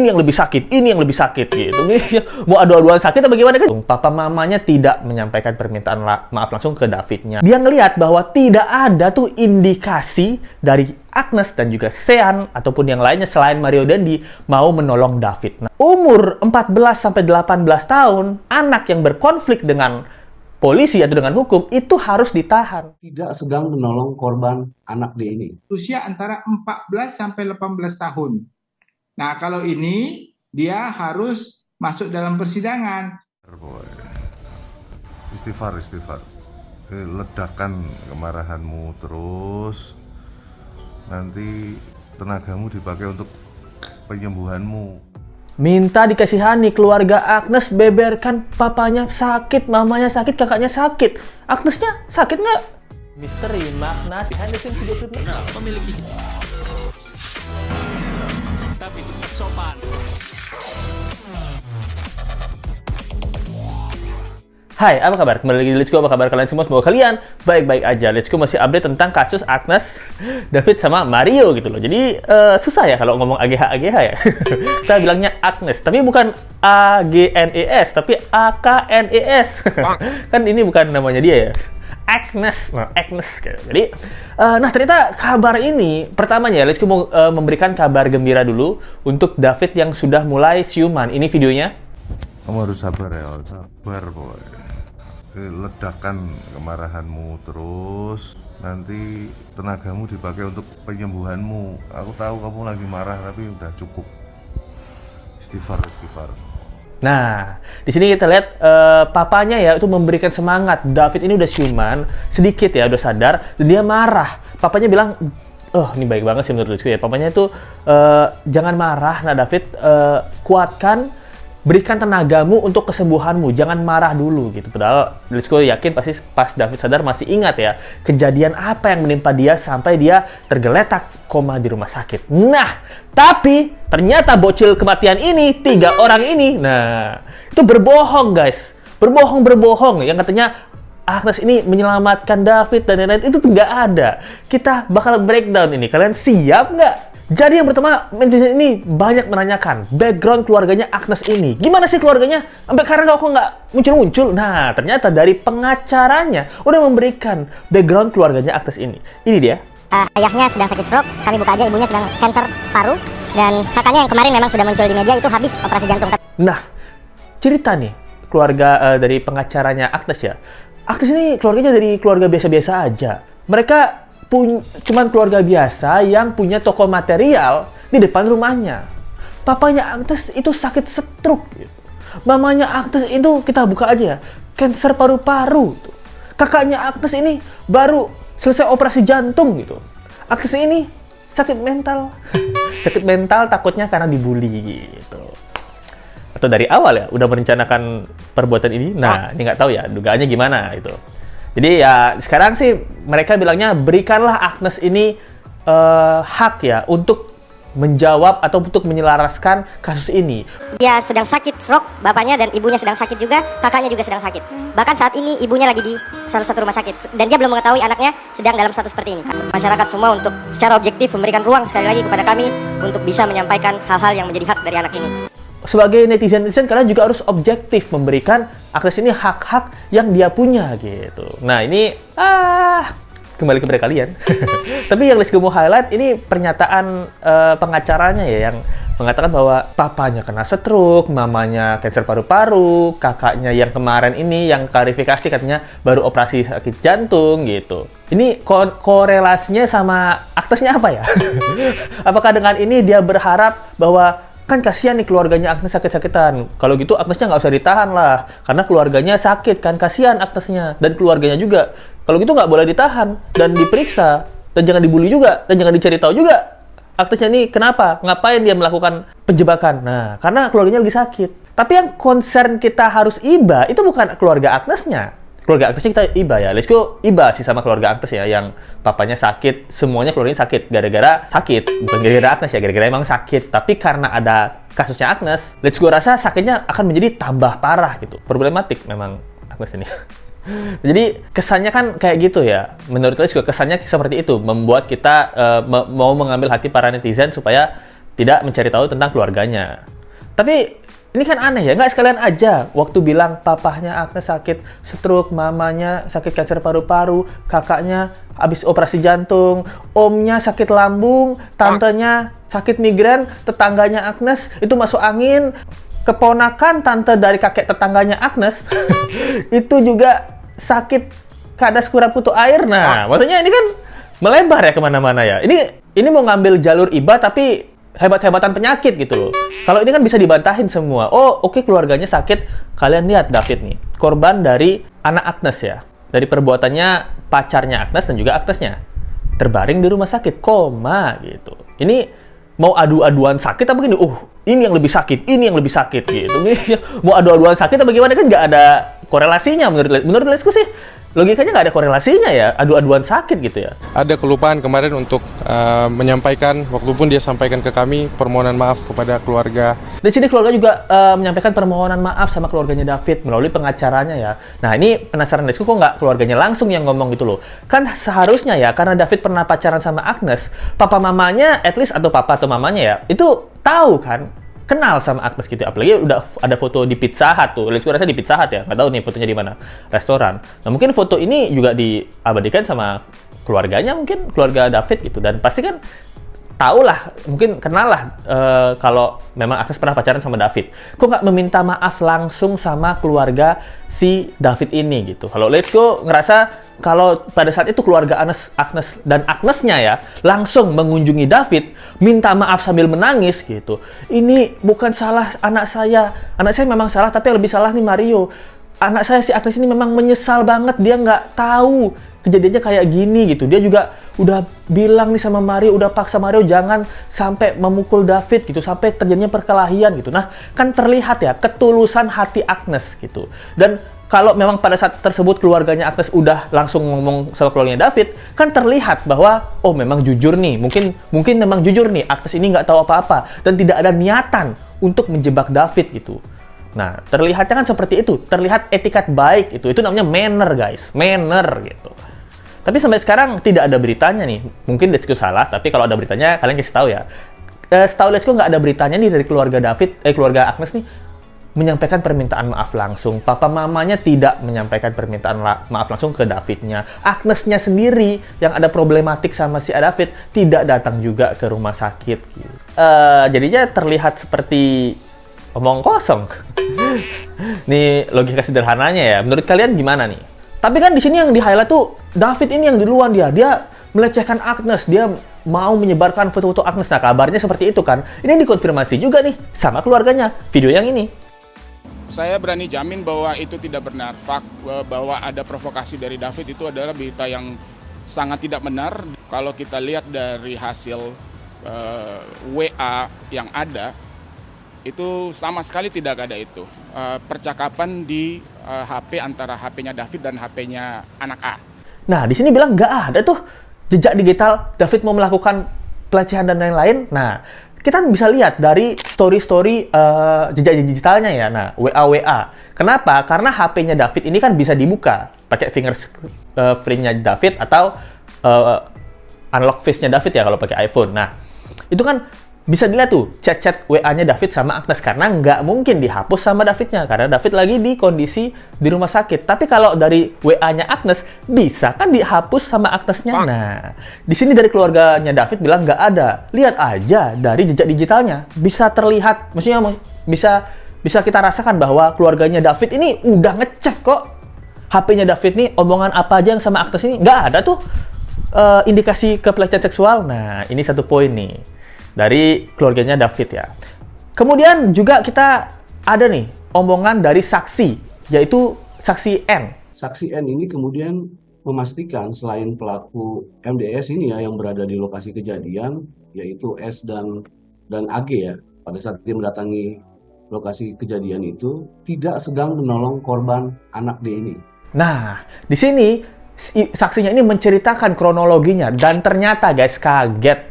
Ini yang lebih sakit, ini yang lebih sakit gitu. Mau adu-aduan sakit atau bagaimana kan? Papa mamanya tidak menyampaikan permintaan maaf langsung ke Davidnya. Dia ngelihat bahwa tidak ada tuh indikasi dari Agnes dan juga Sean ataupun yang lainnya selain Mario Dandi mau menolong David. Nah, umur 14-18 tahun, anak yang berkonflik dengan polisi atau dengan hukum itu harus ditahan. Tidak sedang menolong korban anak dia ini. Usia antara 14 sampai 18 tahun. Nah, kalau ini dia harus masuk dalam persidangan. Istighfar. Ledakan kemarahanmu terus. Nanti tenagamu dipakai untuk penyembuhanmu. Minta dikasihani, keluarga Agnes beberkan papanya sakit, mamanya sakit, kakaknya sakit. Agnesnya sakit nggak? Misteri makna behind the scenes video klip memiliki tapi tetap sopan. Hai, apa kabar? Kembali lagi di Let's Go. Apa kabar kalian semua? Semoga kalian baik-baik aja. Let's Go masih update tentang kasus Agnes, David sama Mario gitu loh. Jadi susah ya kalau ngomong AGH ya. Kita bilangnya Agnes, tapi bukan AGNES, tapi AKNES. Kan ini bukan namanya dia ya. Agnes, Jadi, ternyata kabar ini pertamanya Let's Go mau memberikan kabar gembira dulu untuk David yang sudah mulai siuman. Ini videonya. Kamu harus sabar ya, sabar boy. Ledakan kemarahanmu terus. Nanti tenagamu dipakai untuk penyembuhanmu. Aku tahu kamu lagi marah tapi udah cukup. Istighfar. Nah, di sini kita lihat papanya ya itu memberikan semangat. David ini udah siuman, sedikit ya udah sadar, dan dia marah. Papanya bilang, ini baik banget sih menurutku ya. Papanya itu jangan marah, nah David kuatkan. Berikan tenagamu untuk kesembuhanmu, jangan marah dulu gitu. Padahal Let's Go yakin pasti pas David sadar masih ingat ya kejadian apa yang menimpa dia sampai dia tergeletak koma di rumah sakit. Nah, tapi ternyata bocil kematian ini, 3 orang ini, nah itu berbohong guys, berbohong yang katanya Agnes ini menyelamatkan David dan lain-lain, itu tuh nggak ada. Kita bakal breakdown ini, kalian siap nggak? Jadi yang pertama, netizen ini banyak menanyakan background keluarganya Agnes ini. Gimana sih keluarganya? Sampai karena kok nggak muncul-muncul? Nah, ternyata dari pengacaranya udah memberikan background keluarganya Agnes ini. Ini dia. Ayahnya sedang sakit stroke, kami buka aja, ibunya sedang kanker paru, dan kakaknya yang kemarin memang sudah muncul di media itu habis operasi jantung. Nah, cerita nih keluarga dari pengacaranya Agnes ya. Agnes ini keluarganya dari keluarga biasa-biasa aja. Mereka cuman keluarga biasa yang punya toko material di depan rumahnya. Papanya Agnes itu sakit stroke gitu. Mamanya Agnes itu kita buka aja ya, kanker paru-paru. Kakaknya Agnes ini baru selesai operasi jantung gitu. Agnes ini sakit mental. Sakit mental takutnya karena dibully gitu. Atau dari awal ya udah merencanakan perbuatan ini. Nah, ini nggak tahu ya dugaannya gimana gitu. Jadi ya sekarang sih mereka bilangnya berikanlah Agnes ini hak ya untuk menjawab atau untuk menyelaraskan kasus ini. Dia sedang sakit stroke, bapaknya dan ibunya sedang sakit juga, kakaknya juga sedang sakit. Bahkan saat ini ibunya lagi di salah satu rumah sakit dan dia belum mengetahui anaknya sedang dalam status seperti ini. Masyarakat semua untuk secara objektif memberikan ruang sekali lagi kepada kami untuk bisa menyampaikan hal-hal yang menjadi hak dari anak ini. Sebagai netizen kalian juga harus objektif memberikan Agnes ini hak-hak yang dia punya gitu. Nah ini kembali kepada kalian. Tapi yang Let's Go mau highlight ini pernyataan pengacaranya ya yang mengatakan bahwa papanya kena stroke, mamanya kanker paru-paru, kakaknya yang kemarin ini yang klarifikasi katanya baru operasi sakit jantung gitu. Ini korelasinya sama Agnesnya apa ya? Apakah dengan ini dia berharap bahwa kan kasihan nih keluarganya Agnes sakit-sakitan. Kalau gitu Agnesnya nggak usah ditahan lah. Karena keluarganya sakit kan, kasihan Agnesnya. Dan keluarganya juga. Kalau gitu nggak boleh ditahan. Dan diperiksa. Dan jangan dibully juga. Dan jangan dicari tahu juga. Agnesnya nih kenapa? Ngapain dia melakukan penjebakan? Nah, karena keluarganya lagi sakit. Tapi yang concern kita harus iba, itu bukan keluarga Agnesnya. Keluarga Agnesnya kita iba ya. Let's Go iba sih sama keluarga Agnes ya. Yang papanya sakit, semuanya keluarganya sakit. Gara-gara sakit. Bukan gara-gara Agnes ya, gara-gara emang sakit. Tapi karena ada kasusnya Agnes, Let's Go rasa sakitnya akan menjadi tambah parah gitu. Problematik memang Agnes ini. Jadi kesannya kan kayak gitu ya. Menurut Let's Go kesannya seperti itu. Membuat kita mau mengambil hati para netizen supaya tidak mencari tahu tentang keluarganya. Tapi ini kan aneh ya, nggak sekalian aja waktu bilang papahnya Agnes sakit stroke, mamanya sakit kanker paru-paru, kakaknya habis operasi jantung, omnya sakit lambung, tantenya sakit migrain, tetangganya Agnes itu masuk angin, keponakan tante dari kakek tetangganya Agnes itu juga sakit kadas kurap kutu air. Nah, maksudnya ini kan melebar ya kemana-mana ya. Ini mau ngambil jalur iba tapi hebat-hebatan penyakit gitu loh. Kalau ini kan bisa dibantahin semua. Oh, oke, keluarganya sakit. Kalian lihat David nih, korban dari anak Agnes ya. Dari perbuatannya pacarnya Agnes dan juga Agnesnya. Terbaring di rumah sakit, koma gitu. Ini mau adu-aduan sakit apa gini? Ini yang lebih sakit, ini yang lebih sakit gitu. Mau adu-aduan sakit apa gimana, kan nggak ada korelasinya menurut Lesku sih. Logikanya nggak ada korelasinya ya, adu-aduan sakit gitu ya. Ada kelupaan kemarin untuk menyampaikan, waktu pun dia sampaikan ke kami permohonan maaf kepada keluarga. Di sini keluarga juga menyampaikan permohonan maaf sama keluarganya David melalui pengacaranya ya. Nah, ini penasaran Lesku, kok nggak keluarganya langsung yang ngomong gitu loh. Kan seharusnya ya, karena David pernah pacaran sama Agnes, papa mamanya, at least atau papa atau mamanya ya, itu tahu kan, kenal sama Agnes gitu. Apalagi udah ada foto di Pizza Hut tuh. Lesku rasa di Pizza Hut ya. Nggak tahu nih fotonya di mana. Restoran. Nah, mungkin foto ini juga diabadikan sama keluarganya, mungkin keluarga David gitu. Dan pasti kan tahu lah, mungkin kenal lah kalau memang Agnes pernah pacaran sama David. Kok nggak meminta maaf langsung sama keluarga si David ini gitu. Kalau Lesku ngerasa kalau pada saat itu keluarga Agnes dan Agnesnya ya langsung mengunjungi David, minta maaf sambil menangis gitu. Ini bukan salah anak saya memang salah, tapi yang lebih salah nih Mario. Anak saya si Agnes ini memang menyesal banget, dia nggak tahu kejadiannya kayak gini gitu. Dia juga udah bilang nih sama Mario, udah paksa Mario jangan sampai memukul David gitu, sampai terjadinya perkelahian gitu. Nah, kan terlihat ya ketulusan hati Agnes gitu. Dan kalau memang pada saat tersebut keluarganya Agnes udah langsung ngomong sama keluarganya David, kan terlihat bahwa oh memang jujur nih, mungkin memang jujur nih, Agnes ini nggak tahu apa-apa dan tidak ada niatan untuk menjebak David gitu. Nah, terlihatnya kan seperti itu, terlihat etikat baik itu namanya manner guys, manner gitu. Tapi sampai sekarang tidak ada beritanya nih, mungkin Let's Go salah, tapi kalau ada beritanya kalian kasih tahu ya. Setahu Let's Go nggak ada beritanya nih dari keluarga keluarga Agnes nih menyampaikan permintaan maaf langsung. Papa mamanya tidak menyampaikan permintaan maaf langsung ke Davidnya. Agnesnya sendiri yang ada problematik sama si David tidak datang juga ke rumah sakit. Jadinya terlihat seperti omong kosong. Nih logika sederhananya ya. Menurut kalian gimana nih? Tapi kan di sini yang di-highlight tuh David ini yang duluan dia melecehkan Agnes, dia mau menyebarkan foto-foto Agnes. Nah, kabarnya seperti itu kan. Ini dikonfirmasi juga nih sama keluarganya. Video yang ini. Saya berani jamin bahwa itu tidak benar. Bahwa ada provokasi dari David itu adalah berita yang sangat tidak benar. Kalau kita lihat dari hasil WA yang ada, itu sama sekali tidak ada itu. Percakapan di HP antara HP-nya David dan HP-nya anak A. Nah, di sini bilang nggak ada tuh jejak digital David mau melakukan pelecehan dan lain-lain. Nah, kita bisa lihat dari story-story jejak digitalnya ya. Nah, WA. Kenapa? Karena HP-nya David ini kan bisa dibuka pakai fingerprint-nya David atau unlock face-nya David ya kalau pakai iPhone. Nah, itu kan bisa dilihat tuh chat-chat WA-nya David sama Agnes, karena nggak mungkin dihapus sama Davidnya karena David lagi di kondisi di rumah sakit. Tapi kalau dari WA-nya Agnes bisa kan dihapus sama Agnesnya. Nah, di sini dari keluarganya David bilang nggak ada. Lihat aja dari jejak digitalnya bisa terlihat, maksudnya bisa kita rasakan bahwa keluarganya David ini udah ngecek kok HP-nya David nih, omongan apa aja yang sama Agnes ini nggak ada tuh indikasi kepelecehan seksual. Nah, ini satu poin nih dari keluarganya David ya. Kemudian juga kita ada nih omongan dari saksi, yaitu saksi N. Saksi N ini kemudian memastikan selain pelaku MDS ini ya yang berada di lokasi kejadian, yaitu S dan AG ya, pada saat dia mendatangi lokasi kejadian itu tidak sedang menolong korban anak D ini. Nah, di sini saksinya ini menceritakan kronologinya dan ternyata guys kaget.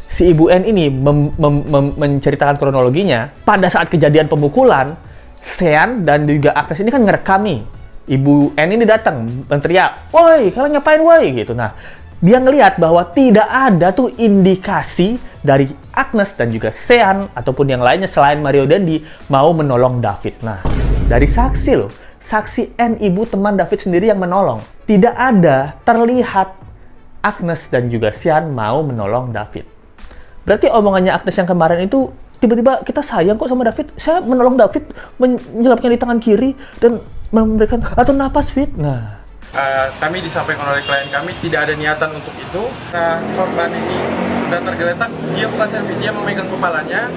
Si Ibu N ini menceritakan kronologinya pada saat kejadian pemukulan. Sean dan juga Agnes ini kan ngerekam nih. Ibu N ini datang menteriak, "Woi, kalian ngapain woi?" gitu. Nah, dia ngelihat bahwa tidak ada tuh indikasi dari Agnes dan juga Sean ataupun yang lainnya selain Mario Dandi mau menolong David. Nah, dari saksi loh, saksi N, ibu teman David sendiri yang menolong. Tidak ada terlihat Agnes dan juga Sean mau menolong David. Berarti omongannya Agnes yang kemarin itu tiba-tiba kita sayang kok sama David. Saya menolong David, menyelapnya di tangan kiri dan memberikan atau napas fit. Nah, Kami disampaikan oleh klien kami tidak ada niatan untuk itu. Korban ini sudah tergeletak, dia bukan selfie, dia memegang kepalanya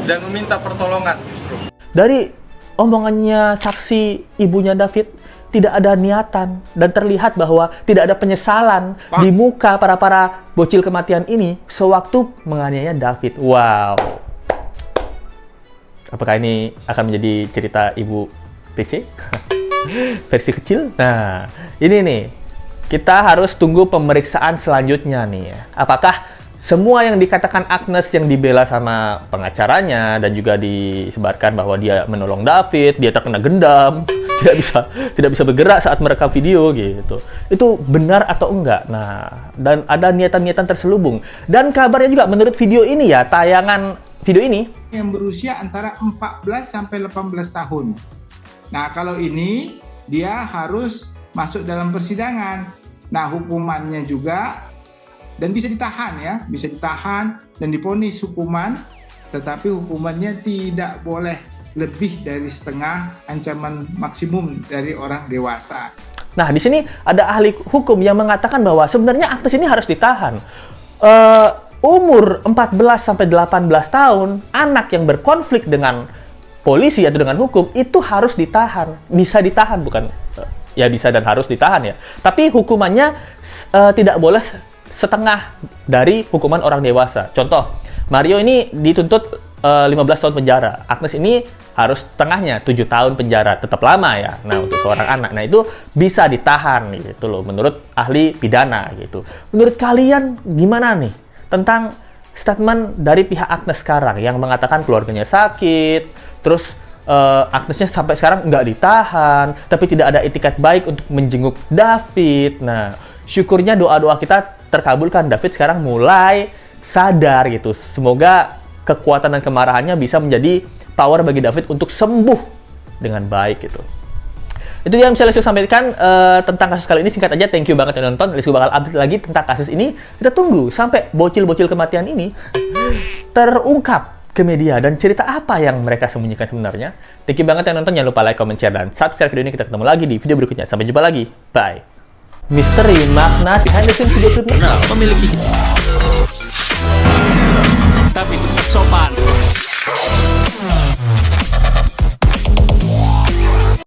dan meminta pertolongan justru. dari omongannya saksi ibunya David, tidak ada niatan dan terlihat bahwa tidak ada penyesalan di muka para bocil kematian ini sewaktu menganiaya David. Wow. Apakah ini akan menjadi cerita ibu PC? Versi kecil? Nah, ini nih. Kita harus tunggu pemeriksaan selanjutnya nih. Apakah semua yang dikatakan Agnes yang dibela sama pengacaranya dan juga disebarkan bahwa dia menolong David, dia terkena gendam, tidak bisa bergerak saat merekam video gitu. Itu benar atau enggak? Nah, dan ada niatan-niatan terselubung. Dan kabarnya juga menurut video ini ya, tayangan video ini yang berusia antara 14 sampai 18 tahun. Nah, kalau ini dia harus masuk dalam persidangan. Nah, hukumannya juga dan bisa ditahan ya, bisa ditahan dan divonis hukuman, tetapi hukumannya tidak boleh lebih dari setengah ancaman maksimum dari orang dewasa. Nah, di sini ada ahli hukum yang mengatakan bahwa sebenarnya Agnes ini harus ditahan. Umur 14 sampai 18 tahun, anak yang berkonflik dengan polisi atau dengan hukum itu harus ditahan. Bisa ditahan, bukan ya bisa dan harus ditahan ya. Tapi hukumannya tidak boleh setengah dari hukuman orang dewasa. Contoh, Mario ini dituntut 15 tahun penjara. Agnes ini harus setengahnya 7 tahun penjara. Tetap lama ya. Nah, untuk seorang anak. Nah, itu bisa ditahan gitu loh menurut ahli pidana gitu. Menurut kalian gimana nih tentang statement dari pihak Agnes sekarang yang mengatakan keluarganya sakit, terus Agnesnya sampai sekarang nggak ditahan, tapi tidak ada itikat baik untuk menjenguk David. Nah, syukurnya doa-doa kita terkabulkan. David sekarang mulai sadar gitu. Semoga kekuatan dan kemarahannya bisa menjadi power bagi David untuk sembuh dengan baik gitu. Itu yang bisa Lesku sampaikan tentang kasus kali ini. Singkat aja, thank you banget yang nonton. Lesku bakal update lagi tentang kasus ini. Kita tunggu sampai bocil-bocil kematian ini terungkap ke media dan cerita apa yang mereka sembunyikan sebenarnya. Thank you banget yang nonton. Jangan lupa like, comment, share, dan subscribe video ini. Kita ketemu lagi di video berikutnya. Sampai jumpa lagi. Bye. Misteri makna behind the scenes video klip memiliki tapi tetap sopan.